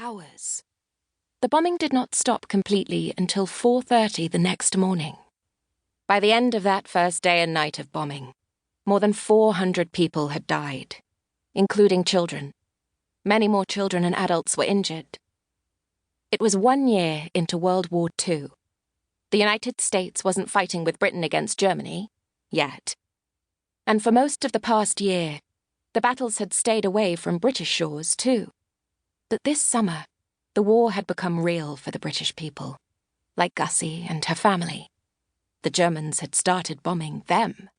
hours. The bombing did not stop completely until 4:30 the next morning. By the end of that first day and night of bombing, more than 400 people had died, including children. Many more children and adults were injured. It was 1 year into World War II. The United States wasn't fighting with Britain against Germany, yet. And for most of the past year, the battles had stayed away from British shores too. But this summer, the war had become real for the British people, like Gussie and her family. The Germans had started bombing them.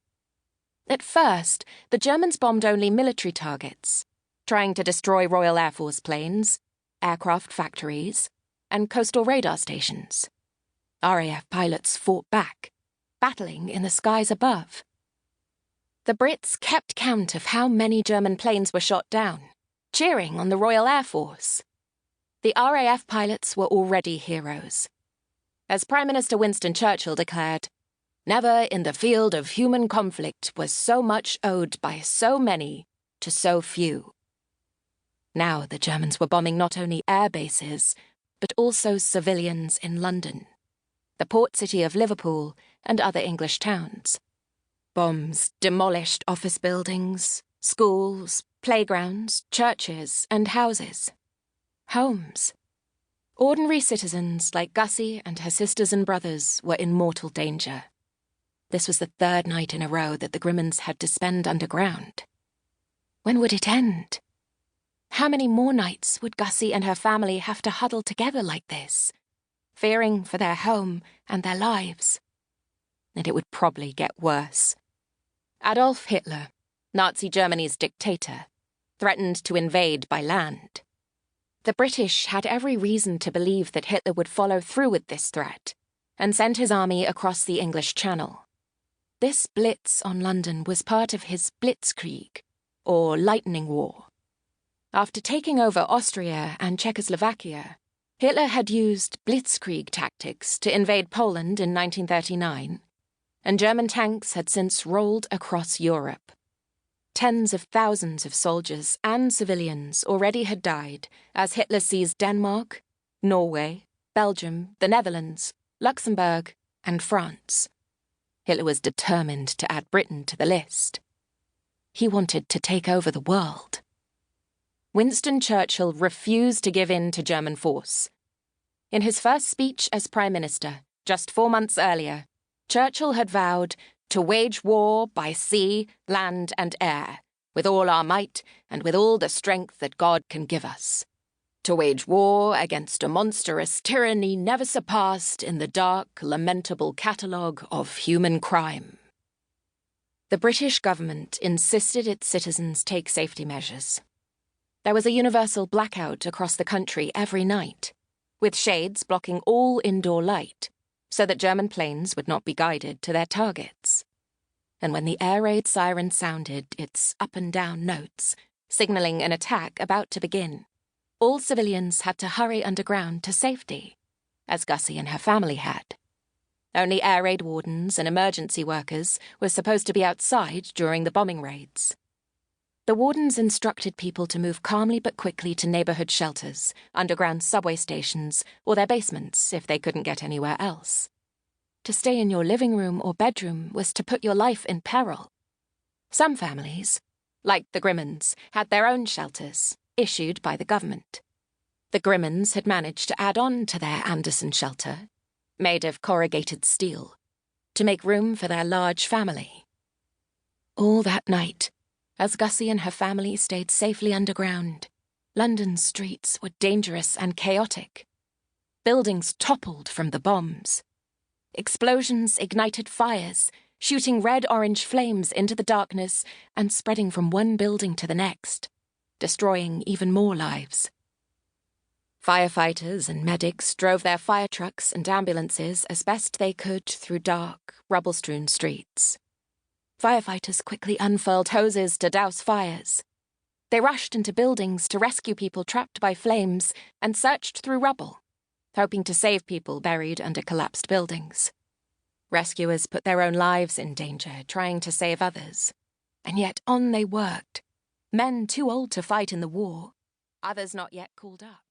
At first, the Germans bombed only military targets, trying to destroy Royal Air Force planes, aircraft factories, and coastal radar stations. RAF pilots fought back, battling in the skies above. The Brits kept count of how many German planes were shot down, cheering on the Royal Air Force. The RAF pilots were already heroes. As Prime Minister Winston Churchill declared, "Never in the field of human conflict was so much owed by so many to so few." Now the Germans were bombing not only air bases, but also civilians in London, the port city of Liverpool, and other English towns. Bombs demolished office buildings, schools, playgrounds, churches, and houses. Homes. Ordinary citizens like Gussie and her sisters and brothers were in mortal danger. This was the third night in a row that the Grimmans had to spend underground. When would it end? How many more nights would Gussie and her family have to huddle together like this, fearing for their home and their lives? And it would probably get worse. Adolf Hitler, Nazi Germany's dictator, threatened to invade by land. The British had every reason to believe that Hitler would follow through with this threat and send his army across the English Channel. This blitz on London was part of his Blitzkrieg, or Lightning War. After taking over Austria and Czechoslovakia, Hitler had used Blitzkrieg tactics to invade Poland in 1939, and German tanks had since rolled across Europe. Tens of thousands of soldiers and civilians already had died as Hitler seized Denmark, Norway, Belgium, the Netherlands, Luxembourg, and France. Hitler was determined to add Britain to the list. He wanted to take over the world. Winston Churchill refused to give in to German force. In his first speech as Prime Minister, just 4 months earlier, Churchill had vowed to wage war by sea, land, and air, with all our might and with all the strength that God can give us. To wage war against a monstrous tyranny never surpassed in the dark, lamentable catalogue of human crime. The British government insisted its citizens take safety measures. There was a universal blackout across the country every night, with shades blocking all indoor light, so that German planes would not be guided to their targets. And when the air raid siren sounded its up and down notes, signalling an attack about to begin, all civilians had to hurry underground to safety, as Gussie and her family had. Only air raid wardens and emergency workers were supposed to be outside during the bombing raids. The wardens instructed people to move calmly but quickly to neighborhood shelters, underground subway stations, or their basements if they couldn't get anywhere else. To stay in your living room or bedroom was to put your life in peril. Some families, like the Grimmans, had their own shelters, issued by the government. The Grimmans had managed to add on to their Anderson shelter, made of corrugated steel, to make room for their large family. All that night, as Gussie and her family stayed safely underground, London's streets were dangerous and chaotic. Buildings toppled from the bombs. Explosions ignited fires, shooting red-orange flames into the darkness and spreading from one building to the next, destroying even more lives. Firefighters and medics drove their fire trucks and ambulances as best they could through dark, rubble-strewn streets. Firefighters quickly unfurled hoses to douse fires. They rushed into buildings to rescue people trapped by flames and searched through rubble, hoping to save people buried under collapsed buildings. Rescuers put their own lives in danger, trying to save others. And yet on they worked, men too old to fight in the war, others not yet called up.